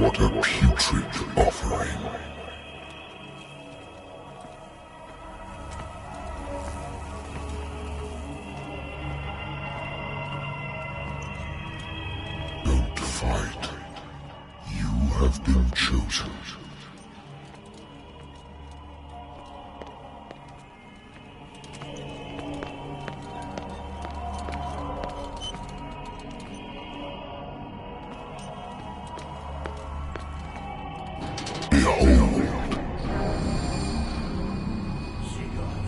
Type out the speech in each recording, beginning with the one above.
What a putrid offering. Don't fight. You have been chosen. Behold.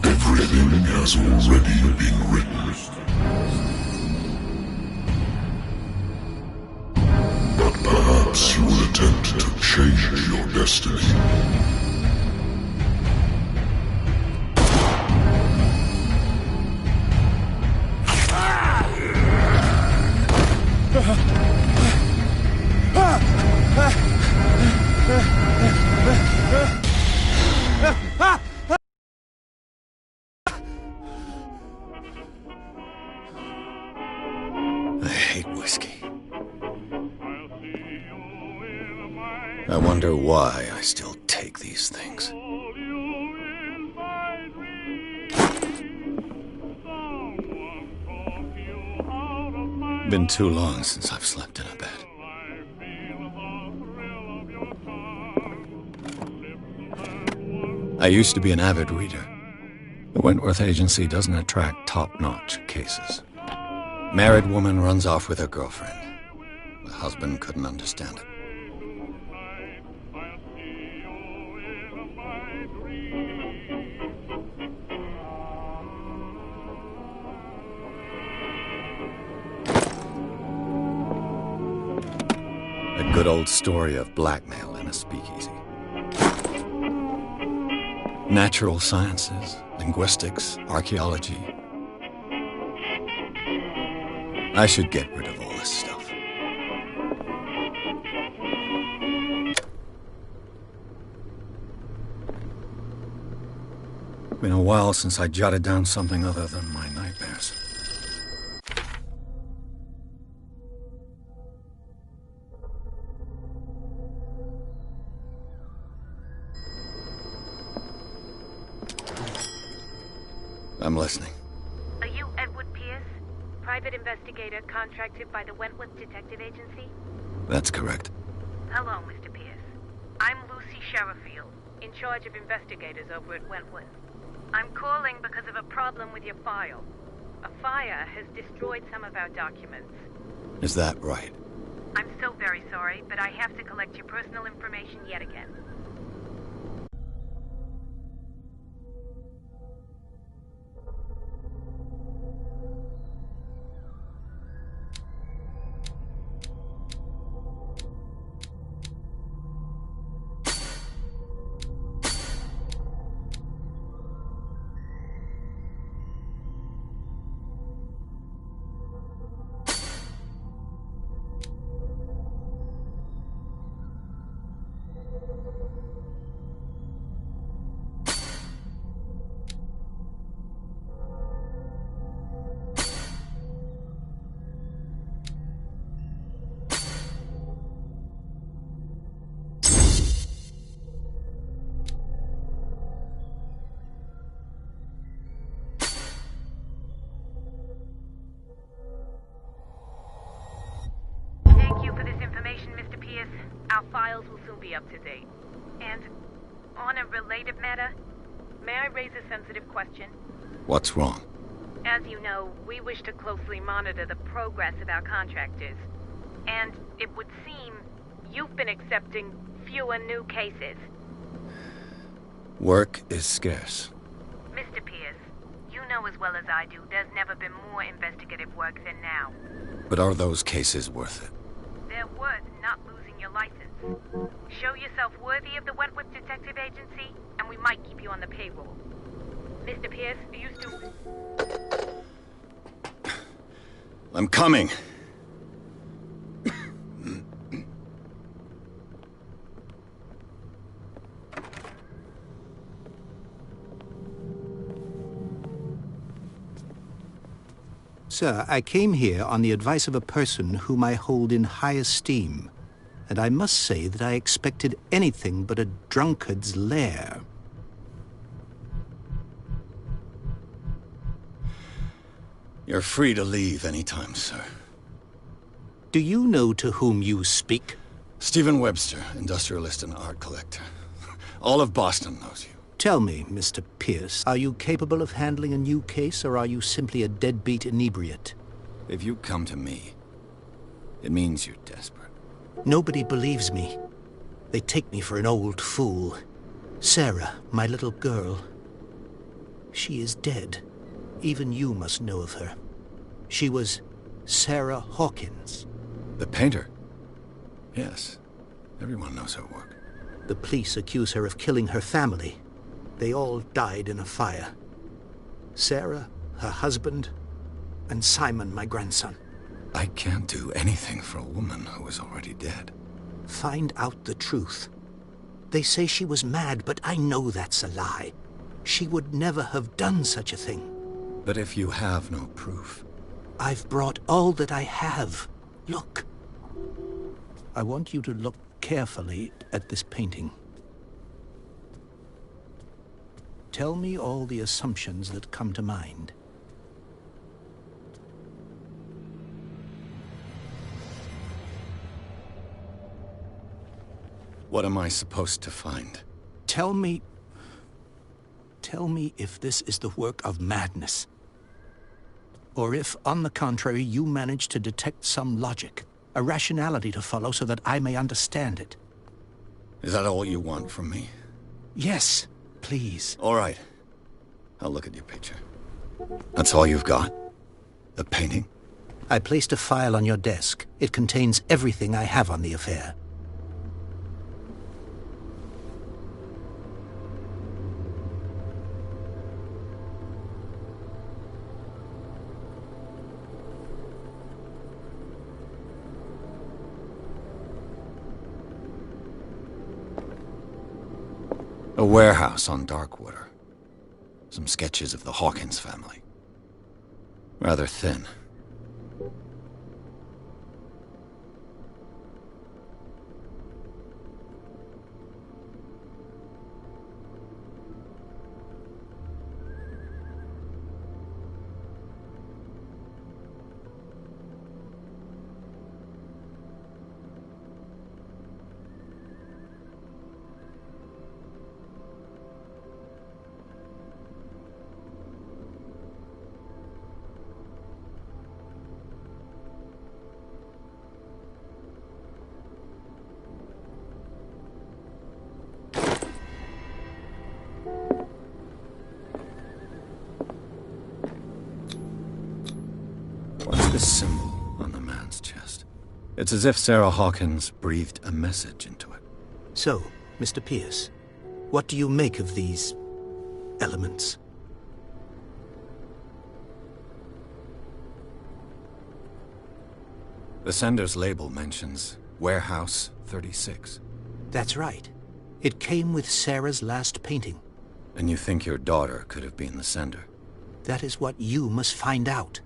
Everything has already been written. But perhaps you will attempt to change your destiny. I hate whiskey. I wonder why I still take these things. Been too long since I've slept in a bed. I used to be an avid reader. The Wentworth Agency doesn't attract top-notch cases. Married woman runs off with her girlfriend. The husband couldn't understand it. A good old story of blackmail in a speakeasy. Natural sciences, linguistics, archaeology. I should get rid of all this stuff. Been a while since I jotted down something other than my nightmares. I'm listening. Are you Edward Pierce, private investigator contracted by the Wentworth Detective Agency? That's correct. Hello, Mr. Pierce. I'm Lucy Sherrifield, in charge of investigators over at Wentworth. I'm calling because of a problem with your file. A fire has destroyed some of our documents. Is that right? I'm so very sorry, but I have to collect your personal information yet again. Mr. Pierce, our files will soon be up to date. And on a related matter, may I raise a sensitive question? What's wrong? As you know, we wish to closely monitor the progress of our contractors. And it would seem you've been accepting fewer new cases. Work is scarce. Mr. Pierce, you know as well as I do, there's never been more investigative work than now. But are those cases worth it? They're worth not losing your license. Show yourself worthy of the Wentworth Detective Agency, and we might keep you on the payroll. Mr. Pierce, are you still... I'm coming. Sir, I came here on the advice of a person whom I hold in high esteem. and I must say that I expected anything but a drunkard's lair. You're free to leave anytime, sir. Do you know to whom you speak? Stephen Webster, industrialist and art collector. All of Boston knows you. Tell me, Mr. Pierce, are you capable of handling a new case, or are you simply a deadbeat inebriate? If you come to me, it means you're desperate. Nobody believes me. They take me for an old fool. Sarah, my little girl. She is dead. Even you must know of her. She was Sarah Hawkins. The painter? Yes. Everyone knows her work. The police accuse her of killing her family. They all died in a fire. Sarah, her husband, and Simon, my grandson. I can't do anything for a woman who is already dead. Find out the truth. They say she was mad, but I know that's a lie. She would never have done such a thing. But if you have no proof... I've brought all that I have. Look. I want you to look carefully at this painting. Tell me all the assumptions that come to mind. What am I supposed to find? Tell me if this is the work of madness. Or if, on the contrary, you manage to detect some logic, a rationality to follow so that I may understand it. Is that all you want from me? Yes, please. All right. I'll look at your picture. That's all you've got? The painting? I placed a file on your desk. It contains everything I have on the affair. A warehouse on Darkwater. Some sketches of the Hawkins family. Rather thin. What's this symbol on the man's chest? It's as if Sarah Hawkins breathed a message into it. So, Mr. Pierce, what do you make of these elements? The sender's label mentions Warehouse 36. That's right. It came with Sarah's last painting. And you think your daughter could have been the sender? That is what you must find out.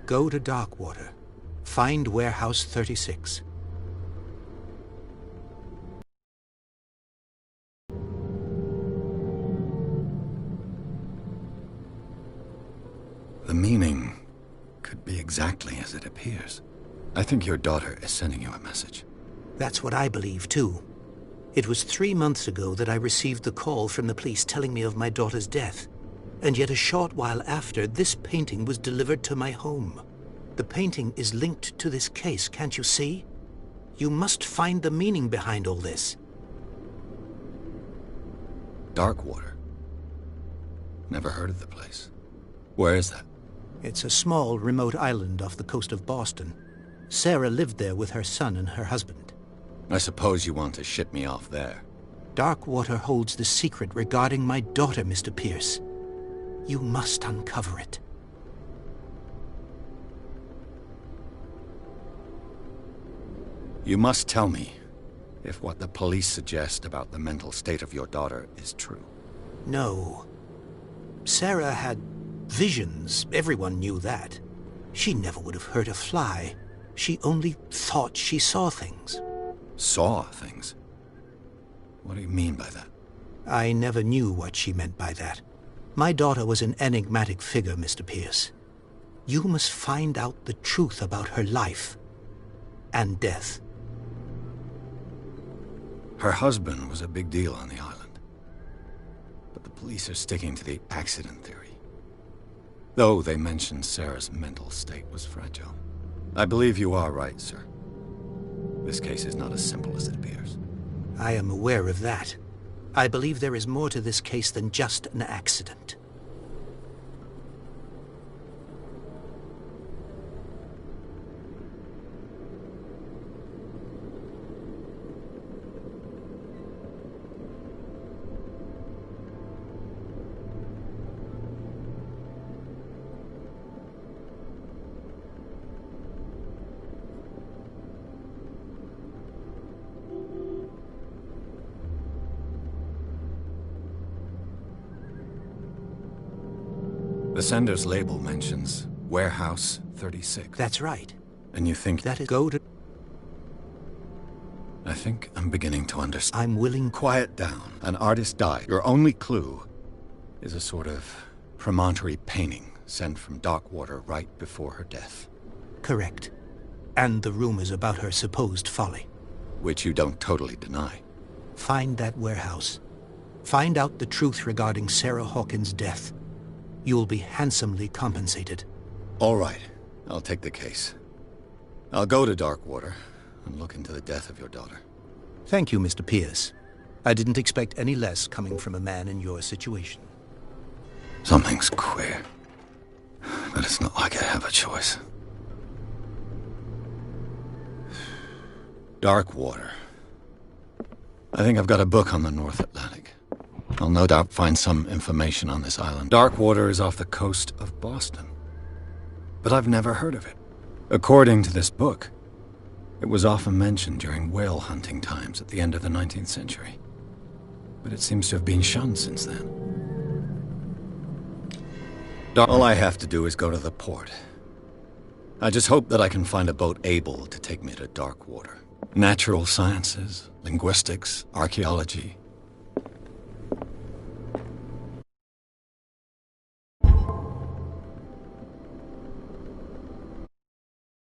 Go to Darkwater. Find Warehouse 36. The meaning could be exactly as it appears. I think your daughter is sending you a message. That's what I believe, too. It was 3 months ago that I received the call from the police telling me of my daughter's death. And yet a short while after, this painting was delivered to my home. The painting is linked to this case, can't you see? You must find the meaning behind all this. Darkwater? Never heard of the place. Where is that? It's a small, remote island off the coast of Boston. Sarah lived there with her son and her husband. I suppose you want to ship me off there. Darkwater holds the secret regarding my daughter, Mr. Pierce. You must uncover it. You must tell me if what the police suggest about the mental state of your daughter is true. No. Sarah had visions. Everyone knew that. She never would have hurt a fly. She only thought she saw things. Saw things? What do you mean by that? I never knew what she meant by that. My daughter was an enigmatic figure, Mr. Pierce. You must find out the truth about her life and death. Her husband was a big deal on the island. But the police are sticking to the accident theory. Though they mentioned Sarah's mental state was fragile. I believe you are right, sir. This case is not as simple as it appears. I am aware of that. I believe there is more to this case than just an accident. The sender's label mentions Warehouse 36. That's right. And you think That is go to... I think I'm beginning to understand. I'm willing... Quiet down. An artist died. Your only clue is a sort of promontory painting sent from Darkwater right before her death. Correct. And the rumors about her supposed folly. Which you don't totally deny. Find that warehouse. Find out the truth regarding Sarah Hawkins' death. You'll be handsomely compensated. All right. I'll take the case. I'll go to Darkwater and look into the death of your daughter. Thank you, Mr. Pierce. I didn't expect any less coming from a man in your situation. Something's queer. But it's not like I have a choice. Darkwater. I think I've got a book on the North Atlantic. I'll no doubt find some information on this island. Darkwater is off the coast of Boston. But I've never heard of it. According to this book, it was often mentioned during whale hunting times at the end of the 19th century. But it seems to have been shunned since then. All I have to do is go to the port. I just hope that I can find a boat able to take me to Darkwater. Natural sciences, linguistics, archaeology,